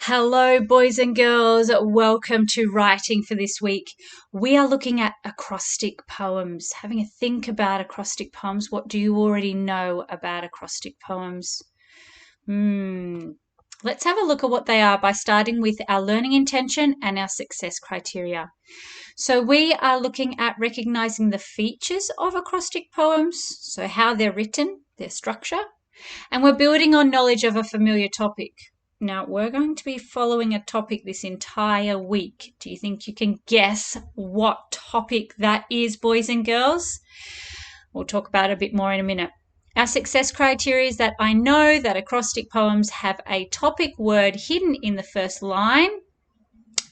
Hello, boys and girls. Welcome to Writing for this week. We are looking at acrostic poems, having a think about acrostic poems. What do you already know about acrostic poems? Let's have a look at what they are by starting with our learning intention and our success criteria. So we are looking at recognizing the features of acrostic poems, so how they're written, their structure, and we're building on knowledge of a familiar topic. Now, we're going to be following a topic this entire week. Do you think you can guess what topic that is, boys and girls? We'll talk about it a bit more in a minute. Our success criteria is that I know that acrostic poems have a topic word hidden in the first line,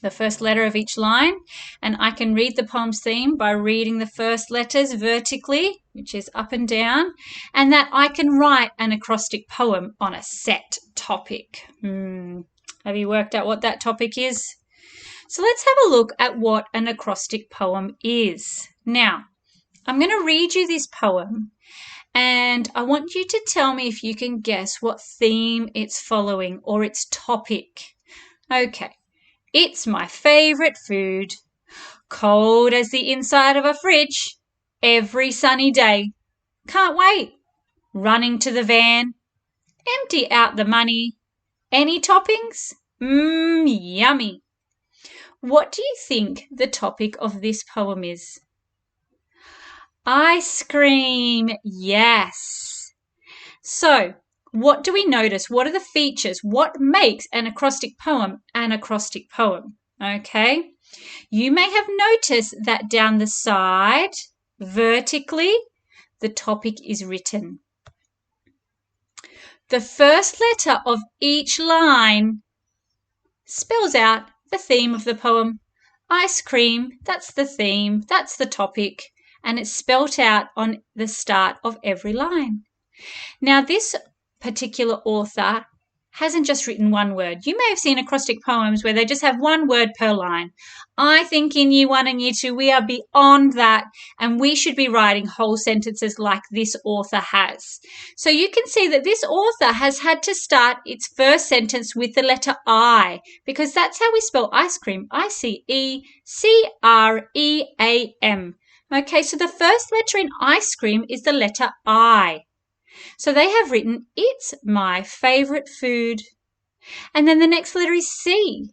the first letter of each line, and I can read the poem's theme by reading the first letters vertically, which is up and down, and that I can write an acrostic poem on a set topic. Have you worked out what that topic is? So let's have a look at what an acrostic poem is. Now, I'm going to read you this poem, and I want you to tell me if you can guess what theme it's following or its topic. Okay. It's my favourite food, cold as the inside of a fridge, every sunny day. Can't wait. Running to the van, empty out the money. Any toppings? Yummy. What do you think the topic of this poem is? Ice cream, yes. So, what do we notice? What are the features? What makes an acrostic poem an acrostic poem? Okay. You may have noticed that down the side, vertically, the topic is written. The first letter of each line spells out the theme of the poem. Ice cream, that's the theme, that's the topic, and it's spelt out on the start of every line. Now, this particular author hasn't just written one word. You may have seen acrostic poems where they just have one word per line. I think in year 1 and year 2 we are beyond that, and we should be writing whole sentences like this author has. So you can see that this author has had to start its first sentence with the letter I, because that's how we spell ice cream. I-C-E-C-R-E-A-M. Okay, so the first letter in ice cream is the letter I. So they have written, it's my favourite food. And then the next letter is C.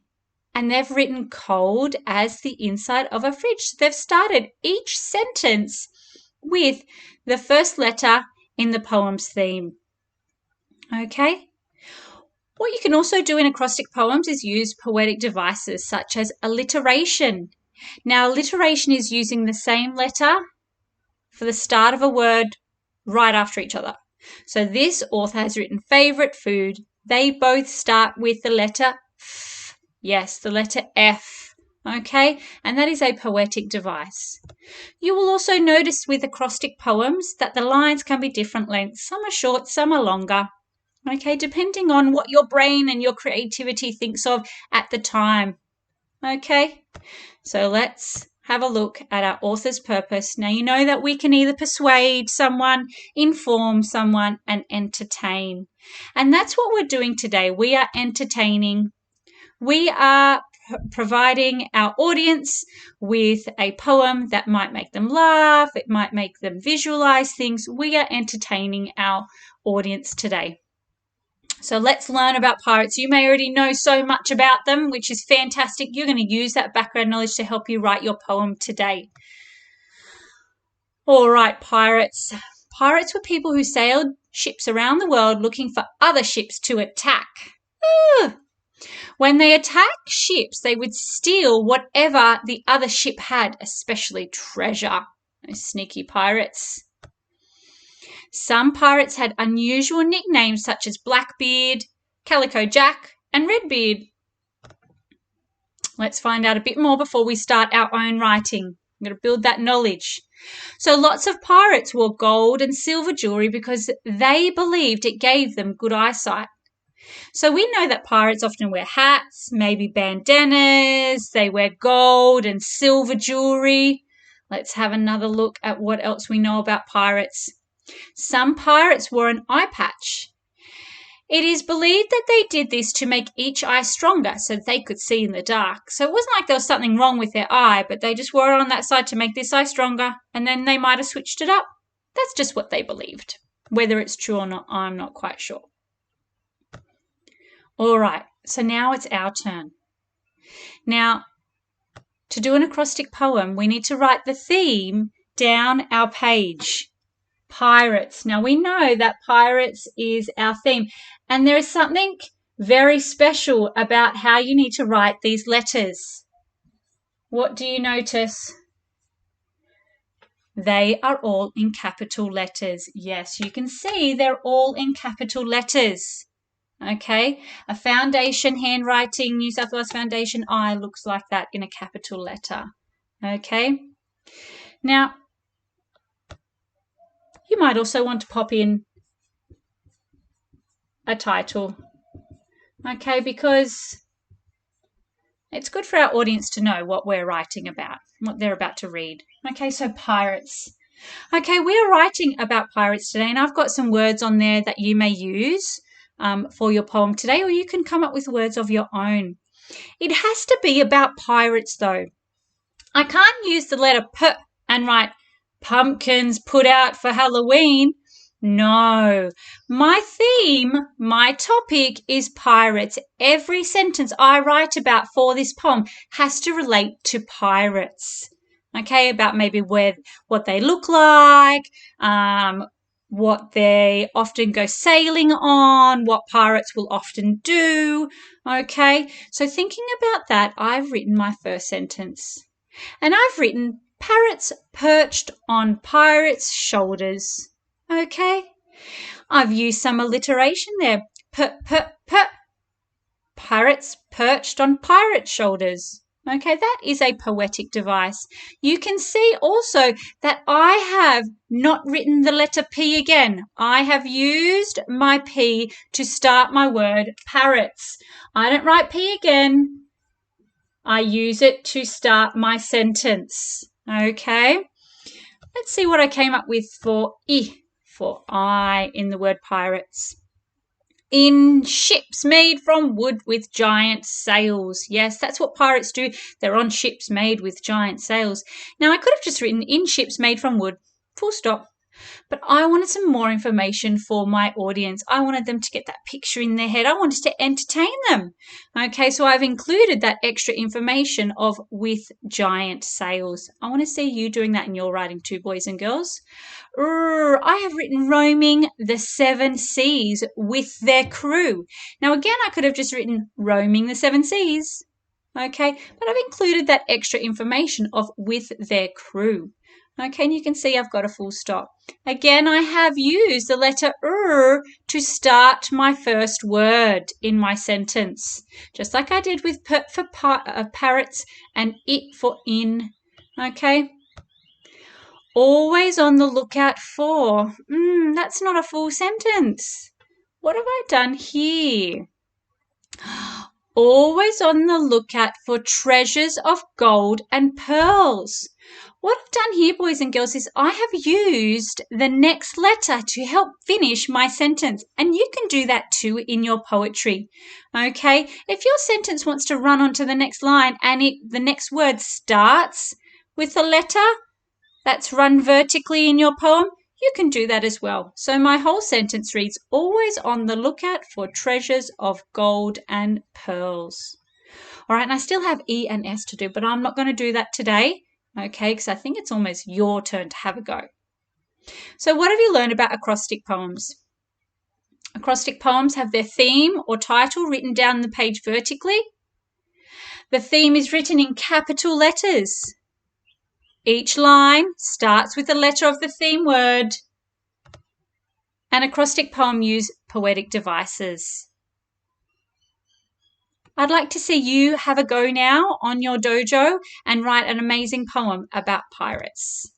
And they've written cold as the inside of a fridge. So they've started each sentence with the first letter in the poem's theme. Okay? What you can also do in acrostic poems is use poetic devices such as alliteration. Now, alliteration is using the same letter for the start of a word right after each other. So this author has written favourite food. They both start with the letter F. Yes, the letter F. Okay, and that is a poetic device. You will also notice with acrostic poems that the lines can be different lengths. Some are short, some are longer. Okay, depending on what your brain and your creativity thinks of at the time. Okay, so let's have a look at our author's purpose. Now, you know that we can either persuade someone, inform someone, and entertain. And that's what we're doing today. We are entertaining. We are providing our audience with a poem that might make them laugh. It might make them visualize things. We are entertaining our audience today. So let's learn about pirates. You may already know so much about them, which is fantastic. You're going to use that background knowledge to help you write your poem today. All right, pirates. Pirates were people who sailed ships around the world looking for other ships to attack. When they attacked ships, they would steal whatever the other ship had, especially treasure. Those sneaky pirates. Some pirates had unusual nicknames such as Blackbeard, Calico Jack, and Redbeard. Let's find out a bit more before we start our own writing. I'm going to build that knowledge. So lots of pirates wore gold and silver jewellery because they believed it gave them good eyesight. So we know that pirates often wear hats, maybe bandanas, they wear gold and silver jewellery. Let's have another look at what else we know about pirates. Some pirates wore an eye patch. It is believed that they did this to make each eye stronger so that they could see in the dark. So it wasn't like there was something wrong with their eye, but they just wore it on that side to make this eye stronger, and then they might have switched it up. That's just what they believed. Whether it's true or not, I'm not quite sure. All right, so now it's our turn. Now, to do an acrostic poem, we need to write the theme down our page. Pirates. Now, we know that pirates is our theme, and there is something very special about how you need to write these letters. What do you notice? They are all in capital letters. Yes, you can see they're all in capital letters. Okay, a foundation handwriting, New South Wales Foundation I looks like that in a capital letter. Okay, now you might also want to pop in a title. Okay, because it's good for our audience to know what we're writing about, what they're about to read. Okay, so pirates. Okay, we're writing about pirates today, and I've got some words on there that you may use for your poem today, or you can come up with words of your own. It has to be about pirates, though. I can't use the letter P and write pumpkins put out for Halloween. No, my theme, my topic is pirates. Every sentence I write about for this poem has to relate to pirates. Okay, about maybe what they look like, what they often go sailing on, what pirates will often do. Okay, so thinking about that, I've written my first sentence. And I've written parrots perched on pirates' shoulders. Okay, I've used some alliteration there. Parrots perched on pirate shoulders. Okay, that is a poetic device. You can see also that I have not written the letter P again. I have used my P to start my word parrots. I don't write P again. I use it to start my sentence. Okay, let's see what I came up with for I in the word pirates. In ships made from wood with giant sails. Yes, that's what pirates do. They're on ships made with giant sails. Now, I could have just written in ships made from wood, full stop. But I wanted some more information for my audience. I wanted them to get that picture in their head. I wanted to entertain them. Okay, so I've included that extra information of with giant sails. I want to see you doing that in your writing too, boys and girls. I have written roaming the 7 seas with their crew. Now, again, I could have just written roaming the 7 seas. Okay, but I've included that extra information of with their crew. Okay, and you can see I've got a full stop. Again, I have used the letter to start my first word in my sentence, just like I did with P for parrots and it for in. Okay. Always on the lookout for. That's not a full sentence. What have I done here? Always on the lookout for treasures of gold and pearls. What I've done here, boys and girls, is I have used the next letter to help finish my sentence. And you can do that too in your poetry. Okay? If your sentence wants to run on to the next line and the next word starts with a letter that's run vertically in your poem, you can do that as well. So my whole sentence reads, always on the lookout for treasures of gold and pearls. All right, and I still have E and S to do, but I'm not going to do that today, okay, because I think it's almost your turn to have a go. So what have you learned about acrostic poems? Acrostic poems have their theme or title written down the page vertically. The theme is written in capital letters. Each line starts with a letter of the theme word. An acrostic poem use poetic devices. I'd like to see you have a go now on your dojo and write an amazing poem about pirates.